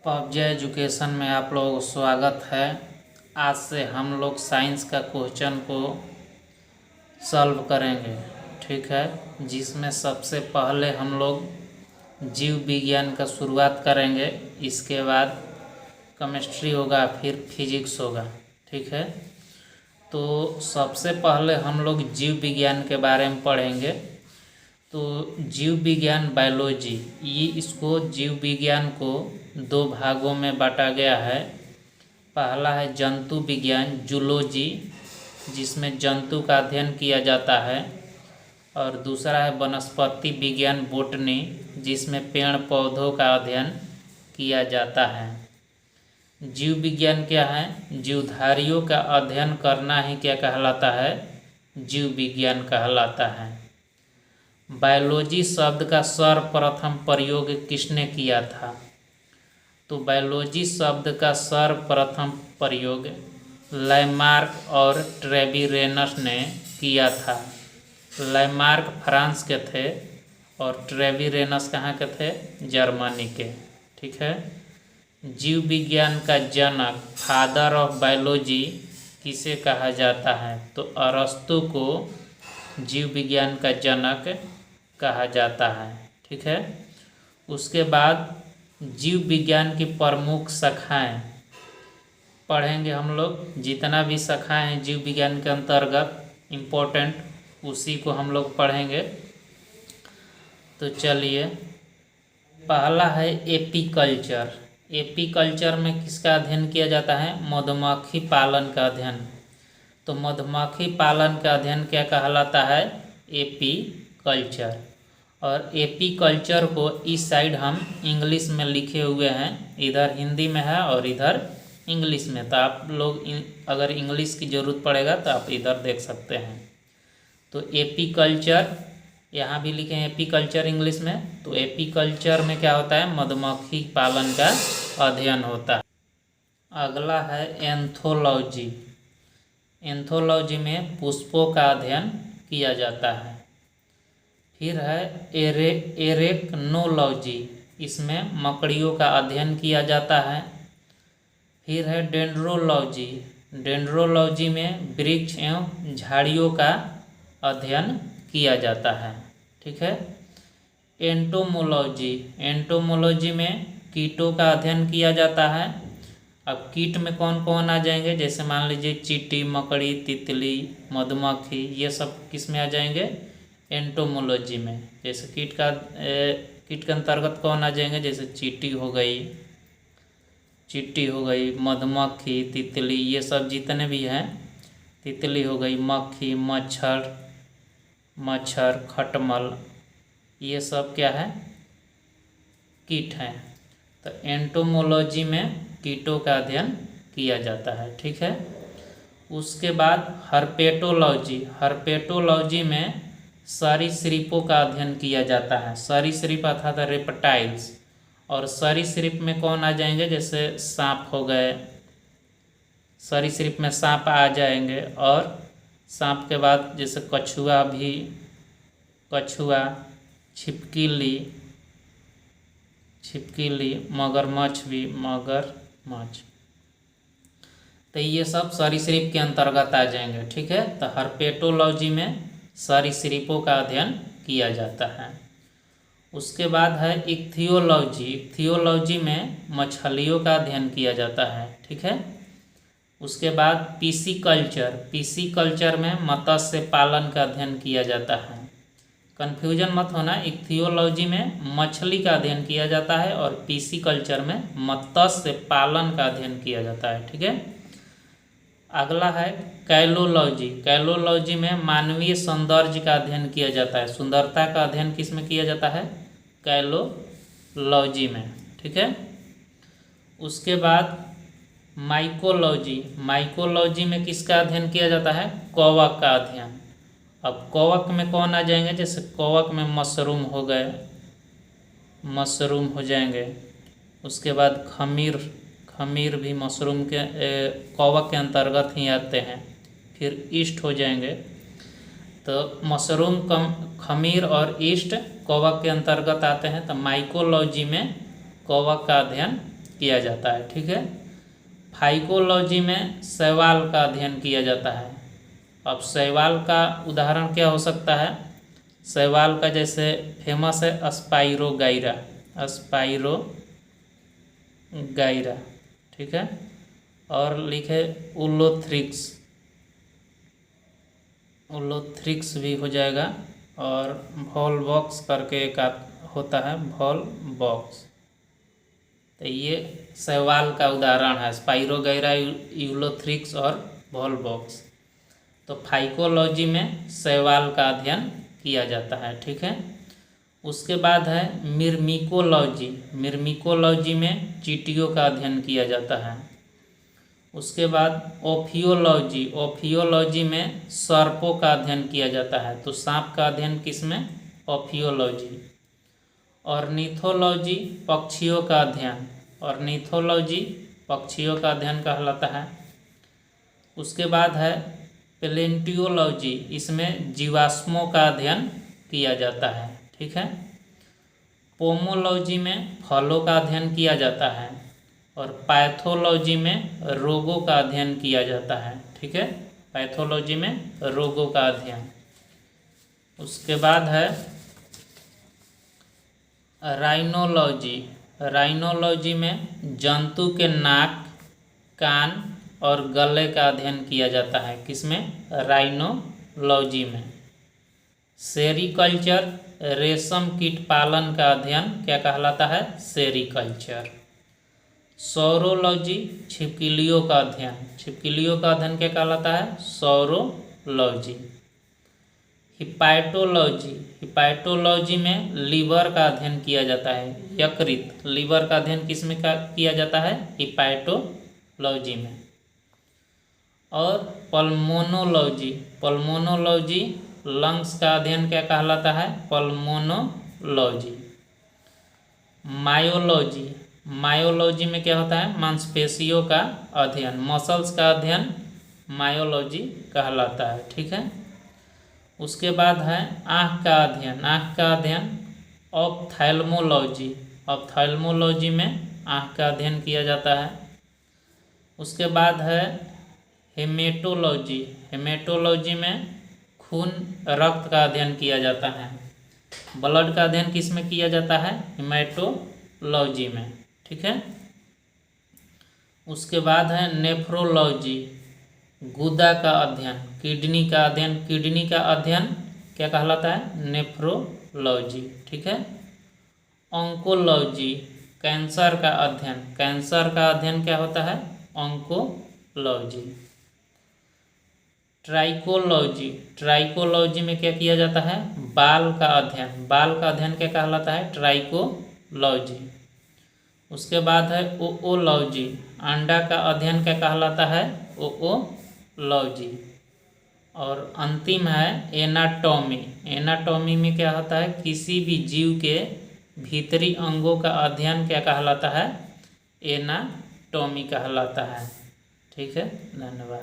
PUBG education में आप लोगों को स्वागत है। आज से हम लोग साइंस का क्वेश्चन को सॉल्व करेंगे, ठीक है। जिसमें सबसे पहले हम लोग जीव विज्ञान का शुरुआत करेंगे, इसके बाद केमिस्ट्री होगा, फिर फिजिक्स होगा, ठीक है। तो सबसे पहले हम लोग जीव विज्ञान के बारे में पढ़ेंगे। तो जीव विज्ञान बायोलॉजी, ये इसको जीव विज्ञान को दो भागों में बांटा गया है। पहला है जंतु विज्ञान जूलॉजी, जिसमें जंतु का अध्ययन किया जाता है, और दूसरा है वनस्पति विज्ञान बोटनी, जिसमें पेड़ पौधों का अध्ययन किया जाता है। जीव विज्ञान क्या है? जीवधारियों का अध्ययन करना ही क्या कहलाता है? जीव विज्ञान कहलाता है। बायोलॉजी शब्द का सर्वप्रथम प्रयोग किसने किया था? तो बायोलॉजी शब्द का सर्वप्रथम प्रयोग लैमार्क और ट्रेविरेनस ने किया था। लैमार्क फ्रांस के थे और ट्रेविरेनस कहाँ के थे? जर्मनी के, ठीक है। जीव विज्ञान का जनक, फादर ऑफ बायोलॉजी किसे कहा जाता है? तो अरस्तु को जीव विज्ञान का जनक कहा जाता है, ठीक है। उसके बाद जीव विज्ञान की प्रमुख शाखाएं पढ़ेंगे हम लोग। जितना भी शाखाएं हैं जीव विज्ञान के अंतर्गत इम्पोर्टेंट, उसी को हम लोग पढ़ेंगे। तो चलिए, पहला है एपीकल्चर। एपीकल्चर में किसका अध्ययन किया जाता है? मधुमक्खी पालन का अध्ययन। तो मधुमक्खी पालन का अध्ययन क्या कहलाता है? एपीकल्चर। और एपीकल्चर को इस साइड हम इंग्लिश में लिखे हुए हैं, इधर हिंदी में है और इधर इंग्लिश में। तो आप लोग अगर इंग्लिश की ज़रूरत पड़ेगा तो आप इधर देख सकते हैं। तो एपीकल्चर यहाँ भी लिखे हैं, एपीकल्चर इंग्लिश में। तो एपीकल्चर में क्या होता है? मधुमक्खी पालन का अध्ययन होता है। अगला है एंथोलॉजी। एंथोलॉजी में पुष्पों का अध्ययन किया जाता है। फिर है एरेक्नोलॉजी, इसमें मकड़ियों का अध्ययन किया जाता है। फिर है डेंड्रोलॉजी। डेंड्रोलॉजी में वृक्ष एवं झाड़ियों का अध्ययन किया जाता है, ठीक है। एंटोमोलॉजी, एंटोमोलॉजी में कीटों का अध्ययन किया जाता है। अब कीट में कौन कौन आ जाएंगे? जैसे मान लीजिए चींटी, मकड़ी, तितली, मधुमक्खी, ये सब किस में आ जाएंगे? एंटोमोलॉजी में। जैसे कीट के अंतर्गत कौन आ जाएंगे? जैसे चींटी हो गई, मधुमक्खी, तितली, ये सब जितने भी हैं, तितली हो गई, मक्खी, मच्छर, खटमल, ये सब क्या है? कीट हैं। तो एंटोमोलॉजी में कीटों का अध्ययन किया जाता है, ठीक है। उसके बाद हर्पेटोलॉजी। हर्पेटोलॉजी में सरीसृपों का अध्ययन किया जाता है। सरीसृप अर्थात रेप्टाइल्स। और सरीसृप में कौन आ जाएंगे? जैसे सांप हो गए, सरीसृप में सांप आ जाएंगे। और सांप के बाद जैसे कछुआ, छिपकली, मगरमच्छ भी, मगरमच्छ। तो ये सब सरीसृप के अंतर्गत आ जाएंगे, ठीक है। तो हर्पेटोलॉजी में सरीसृपों का अध्ययन किया जाता है। उसके बाद है इक्थियोलॉजी। इक्थियोलॉजी में मछलियों का अध्ययन किया जाता है, ठीक है। उसके बाद पिसीकल्चर। पिसीकल्चर में मत्स्य पालन का अध्ययन किया जाता है। कन्फ्यूजन मत होना, इक्थियोलॉजी में मछली का अध्ययन किया जाता है और पिसीकल्चर में मत्स्य पालन का अध्ययन किया जाता है, ठीक है। अगला है कैलोलॉजी। कैलोलॉजी में मानवीय सौंदर्य का अध्ययन किया जाता है। सुंदरता का अध्ययन किस में किया जाता है? कैलोलॉजी में, ठीक है। उसके बाद माइकोलॉजी। माइकोलॉजी में किसका अध्ययन किया जाता है? कवक का अध्ययन। अब कवक में कौन आ जाएंगे? जैसे कवक में मशरूम हो गए, मशरूम हो जाएंगे। उसके बाद खमीर भी मशरूम के कवक के अंतर्गत ही आते हैं। फिर ईस्ट हो जाएंगे। तो मशरूम, खमीर और ईस्ट कवक के अंतर्गत आते हैं। तो माइकोलॉजी में कवक का अध्ययन किया जाता है। ठीक है, फाइकोलॉजी में शैवाल का अध्ययन किया जाता है। अब शैवाल का उदाहरण क्या हो सकता है? शैवाल का जैसे फेमस है स्पाइरोगाइरा, स्पाइरोगाइरा। ठीक है, और लिखे उलोथ्रिक्स भी हो जाएगा, और वॉलबॉक्स करके एक होता है वॉलबॉक्स। तो ये शैवाल का उदाहरण है, स्पाइरोगाइरा, यूलोथ्रिक्स और वॉलबॉक्स। तो फाइकोलॉजी में शैवाल का अध्ययन किया जाता है। ठीक है, उसके बाद है मिर्मिकोलॉजी में चींटियों का अध्ययन किया जाता है। उसके बाद ओफियोलॉजी में सर्पों का अध्ययन किया जाता है। तो सांप का अध्ययन किसमें? ओफियोलॉजी। ऑर्निथोलॉजी पक्षियों का अध्ययन कहलाता है। उसके बाद है पेलेंटियोलॉजी, इसमें जीवाश्मों का अध्ययन किया जाता है। ठीक है, पोमोलॉजी में फलों का अध्ययन किया जाता है, और पैथोलॉजी में रोगों का अध्ययन किया जाता है। ठीक है, पैथोलॉजी में रोगों का अध्ययन। उसके बाद है राइनोलॉजी में जंतु के नाक, कान और गले का अध्ययन किया जाता है। किसमें? राइनोलॉजी में। सेरीकल्चर रेशम कीट पालन का अध्ययन क्या कहलाता है? सेरीकल्चर। सौरोलॉजी छिपकलियों का अध्ययन क्या कहलाता है? सौरोलॉजी। हिपैटोलॉजी में लीवर का अध्ययन किया जाता है। यकृत, लीवर का अध्ययन किसमें किया जाता है? हिपैटोलॉजी में। और पल्मोनोलॉजी लंग्स का अध्ययन क्या कहलाता है? पल्मोनोलॉजी। मायोलॉजी में क्या होता है? मांसपेशियों का अध्ययन, मसल्स का अध्ययन मायोलॉजी कहलाता है। ठीक है, उसके बाद है आँख का अध्ययन ऑप्थेल्मोलॉजी में आँख का अध्ययन किया जाता है। उसके बाद है हेमेटोलॉजी में खून रक्त का अध्ययन किया जाता है। ब्लड का अध्ययन किस में किया जाता है? हेमेटोलॉजी में। ठीक है, उसके बाद है नेफ्रोलॉजी, गुदा का अध्ययन, किडनी का अध्ययन क्या कहलाता है? नेफ्रोलॉजी। ठीक है, ऑन्कोलॉजी कैंसर का अध्ययन क्या होता है? ऑन्कोलॉजी। ट्राइकोलॉजी में क्या किया जाता है? बाल का अध्ययन क्या कहलाता है? ट्राइकोलॉजी। उसके बाद है ओओलॉजी, अंडा का अध्ययन क्या कहलाता है? ओओलॉजी। और अंतिम है एनाटॉमी में क्या होता है? किसी भी जीव के भीतरी अंगों का अध्ययन क्या कहलाता है? एनाटॉमी कहलाता है। ठीक है, धन्यवाद।